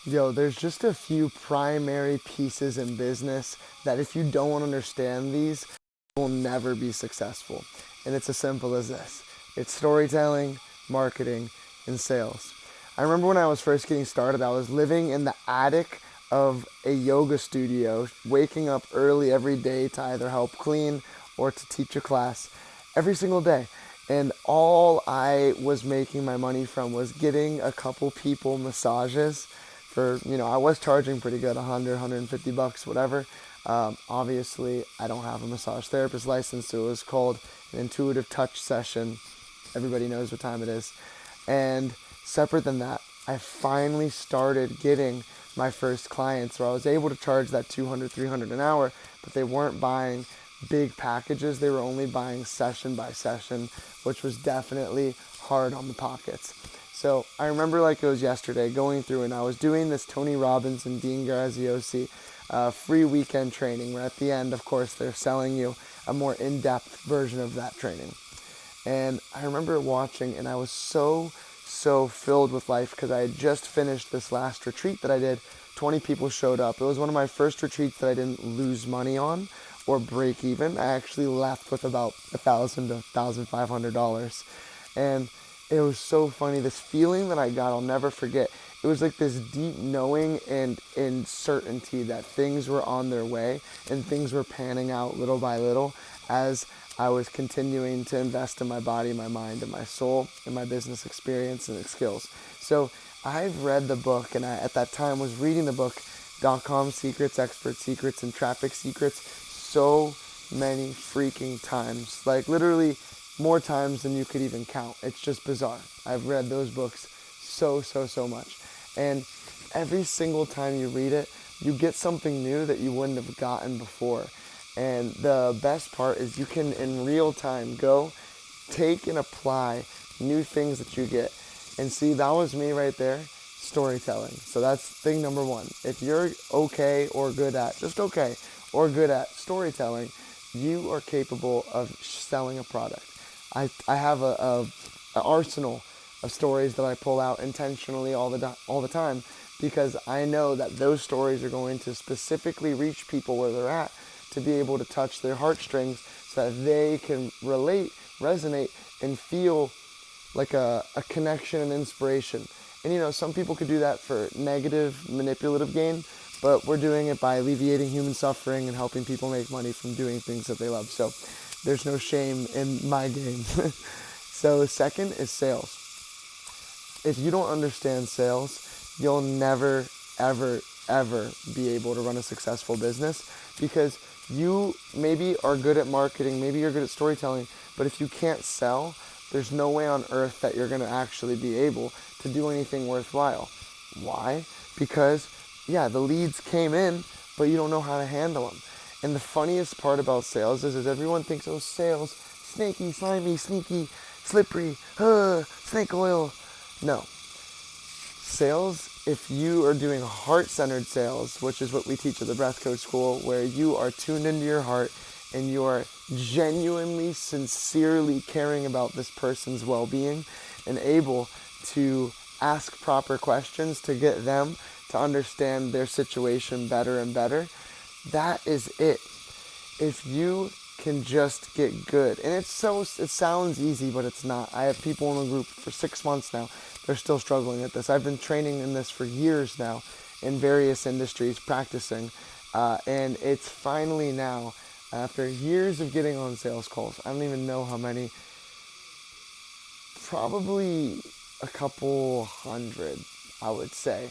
Yo, there's just a few primary pieces in business that if you don't understand these, you'll never be successful. And it's as simple as this. It's storytelling, marketing, and sales. I remember when I was first getting started, I was living in the attic of a yoga studio, waking up early every day to either help clean or to teach a class every single day. And all I was making my money from was getting a couple people massages for, I was charging pretty good, 100, 150 bucks, whatever. Obviously, I don't have a massage therapist license, so it was called an intuitive touch session. Everybody knows what time it is. And separate than that, I finally started getting my first clients where I was able to charge that 200, 300 an hour, but they weren't buying big packages. They were only buying session by session, which was definitely hard on the pockets. So I remember like it was yesterday going through and I was doing this Tony Robbins and Dean Graziosi free weekend training where at the end, of course, they're selling you a more in-depth version of that training. And I remember watching and I was so filled with life because I had just finished this last retreat that I did. 20 people showed up. It was one of my first retreats that I didn't lose money on or break even. I actually left with about $1,000 to $1,500. And it was so funny. This feeling that I got, I'll never forget. It was like this deep knowing and certainty that things were on their way and things were panning out little by little as I was continuing to invest in my body, my mind, and my soul, and my business experience and skills. So I've read the book, and I at that time was reading the book, .com Secrets, Expert Secrets, and Traffic Secrets, so many freaking times. Like literally more times than you could even count. It's just bizarre. I've read those books so much. And every single time you read it, you get something new that you wouldn't have gotten before. And the best part is you can, in real time, go take and apply new things that you get. And see, that was me right there, storytelling. So that's thing number one. If you're okay or good at, just okay, or good at storytelling, you are capable of selling a product. I have an arsenal of stories that I pull out intentionally all the time because I know that those stories are going to specifically reach people where they're at to be able to touch their heartstrings so that they can relate, resonate, and feel like a connection and inspiration. And some people could do that for negative, manipulative gain, but we're doing it by alleviating human suffering and helping people make money from doing things that they love. So there's no shame in my game. So second is sales. If you don't understand sales, you'll never, ever be able to run a successful business because you maybe are good at marketing, maybe you're good at storytelling, but if you can't sell, there's no way on earth that you're going to actually be able to do anything worthwhile. Why? Because, yeah, the leads came in, but you don't know how to handle them. And the funniest part about sales is everyone thinks, oh, sales, snaky, slimy, sneaky, slippery, snake oil. No. Sales, if you are doing heart-centered sales, which is what we teach at the Breath Coach School, where you are tuned into your heart and you are genuinely, sincerely caring about this person's well-being and able to ask proper questions to get them to understand their situation better and better, that is it. If you can just get good, and it sounds easy, but it's not. I have people in the group for 6 months now. They're still struggling at this. I've been training in this for years now in various industries, practicing, and it's finally now, after years of getting on sales calls, I don't even know how many, probably a couple hundred, I would say,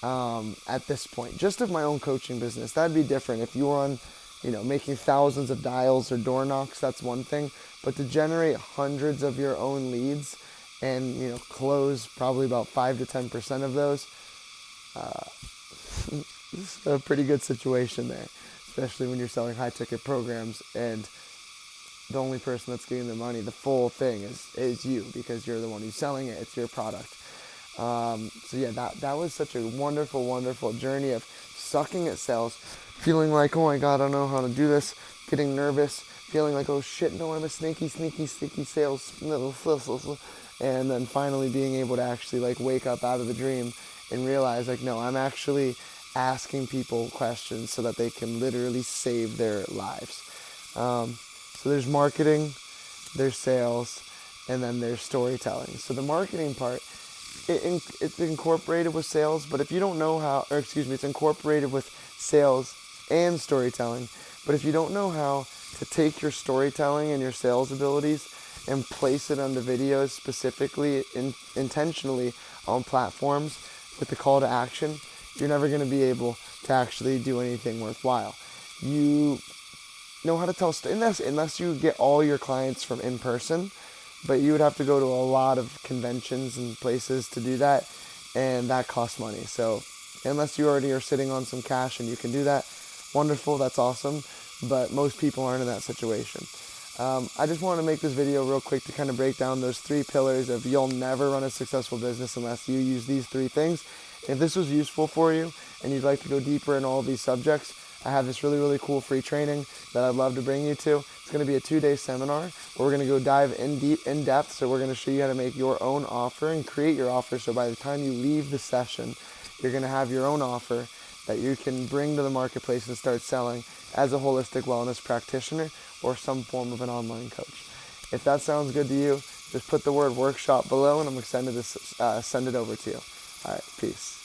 at this point, just of my own coaching business. That'd be different. If you were on, making thousands of dials or door knocks, that's one thing. But to generate hundreds of your own leads and, close probably about 5 to 10% of those, this is a pretty good situation there, especially when you're selling high-ticket programs and the only person that's getting the money, the full thing, is you because you're the one who's selling it. It's your product. So yeah, that was such a wonderful journey of sucking at sales, feeling like, oh my God, I don't know how to do this, getting nervous, feeling like, oh shit, no, I'm a sneaky sales, and then finally being able to actually like wake up out of the dream and realize like, no, I'm actually asking people questions so that they can literally save their lives. So there's marketing, there's sales, and then there's storytelling. So the marketing part, it's incorporated with sales, but if you don't know how, or excuse me, it's incorporated with sales and storytelling. But if you don't know how to take your storytelling and your sales abilities and place it onto videos specifically, intentionally on platforms with the call to action, you're never going to be able to actually do anything worthwhile. You know how to tell unless you get all your clients from in person, but you would have to go to a lot of conventions and places to do that, and that costs money. So unless you already are sitting on some cash and you can do that, wonderful, that's awesome, but most people aren't in that situation. I just wanted to make this video real quick to kind of break down those 3 pillars of you'll never run a successful business unless you use these 3 things. If this was useful for you and you'd like to go deeper in all of these subjects, I have this really, really cool free training that I'd love to bring you to. It's going to be a 2-day seminar where we're going to go dive in depth. So we're going to show you how to make your own offer and create your offer. So by the time you leave the session, you're going to have your own offer that you can bring to the marketplace and start selling as a holistic wellness practitioner or some form of an online coach. If that sounds good to you, just put the word workshop below and I'm excited to send it over to you. All right, peace.